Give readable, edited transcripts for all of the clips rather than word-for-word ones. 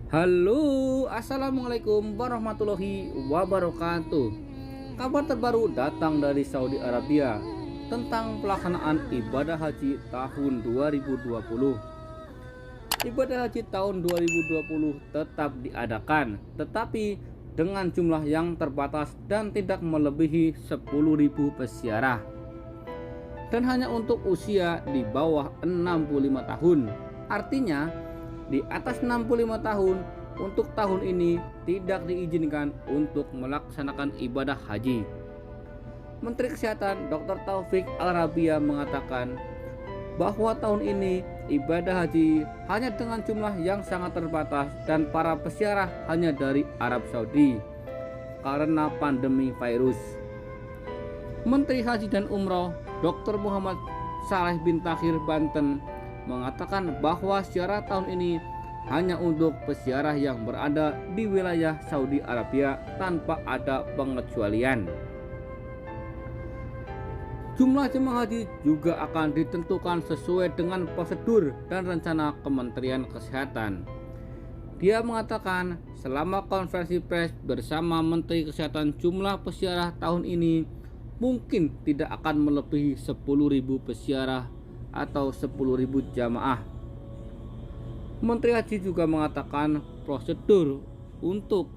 Halo, assalamualaikum warahmatullahi wabarakatuh. Kabar terbaru datang dari Saudi Arabia tentang pelaksanaan ibadah haji tahun 2020. Ibadah haji tahun 2020 tetap diadakan, tetapi dengan jumlah yang terbatas dan tidak melebihi 10.000 peziarah. Dan hanya untuk usia di bawah 65 tahun. Artinya, di atas 65 tahun untuk tahun ini tidak diizinkan untuk melaksanakan ibadah haji. Menteri Kesehatan Dr. Taufik Al-Rabiah mengatakan bahwa tahun ini ibadah haji hanya dengan jumlah yang sangat terbatas dan para peziarah hanya dari Arab Saudi karena pandemi virus. Menteri Haji dan Umroh Dr. Muhammad Saleh bin Takhir Banten mengatakan bahwa ziarah tahun ini hanya untuk peziarah yang berada di wilayah Saudi Arabia tanpa ada pengecualian. Jumlah jemaah haji juga akan ditentukan sesuai dengan prosedur dan rencana Kementerian Kesehatan. Dia mengatakan selama konferensi pers bersama Menteri Kesehatan jumlah peziarah tahun ini mungkin tidak akan melebihi 10.000 peziarah atau 10.000 jamaah. Menteri Haji juga mengatakan prosedur untuk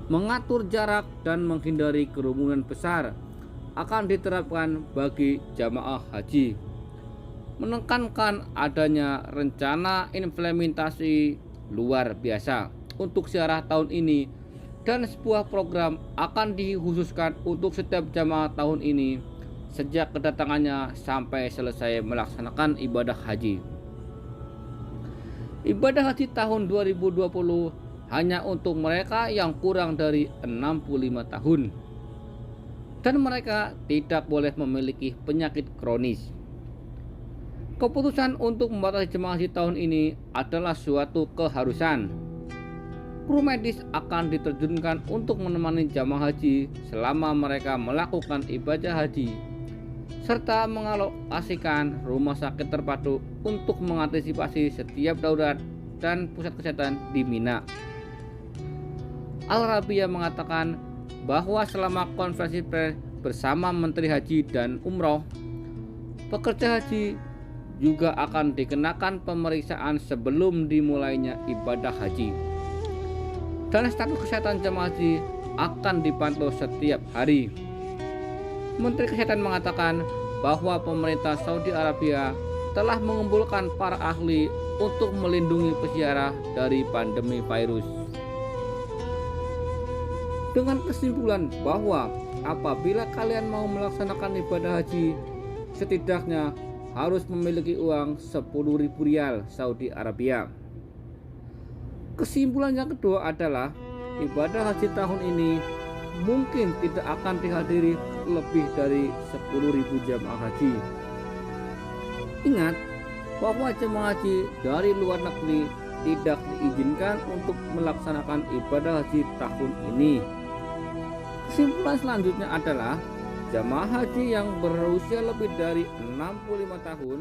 mengatur jarak dan menghindari kerumunan besar akan diterapkan bagi jamaah haji. Menekankan adanya rencana implementasi luar biasa untuk ziarah tahun ini dan sebuah program akan dikhususkan untuk setiap jamaah tahun ini sejak kedatangannya sampai selesai melaksanakan ibadah haji. Ibadah haji tahun 2020 hanya untuk mereka yang kurang dari 65 tahun dan mereka tidak boleh memiliki penyakit kronis. Keputusan untuk membatasi jemaah haji tahun ini adalah suatu keharusan. Kru medis akan diterjunkan untuk menemani jamaah haji selama mereka melakukan ibadah haji, serta mengalokasikan rumah sakit terpadu untuk mengantisipasi setiap darurat dan pusat kesehatan di Mina. Al-Rabiah mengatakan bahwa selama konferensi pers bersama Menteri Haji dan Umroh, pekerja haji juga akan dikenakan pemeriksaan sebelum dimulainya ibadah haji. Dan status kesehatan jemaah haji akan dipantau setiap hari. Menteri Kesehatan mengatakan bahwa pemerintah Saudi Arabia telah mengumpulkan para ahli untuk melindungi peziarah dari pandemi virus. Dengan kesimpulan bahwa apabila kalian mau melaksanakan ibadah haji, setidaknya harus memiliki uang 10.000 rial Saudi Arabia. Kesimpulan yang kedua adalah ibadah haji tahun ini mungkin tidak akan dihadiri lebih dari 10.000 jamaah haji. Ingat bahwa jemaah haji dari luar negeri tidak diizinkan untuk melaksanakan ibadah haji tahun ini. Kesimpulan selanjutnya adalah jamaah haji yang berusia lebih dari 65 tahun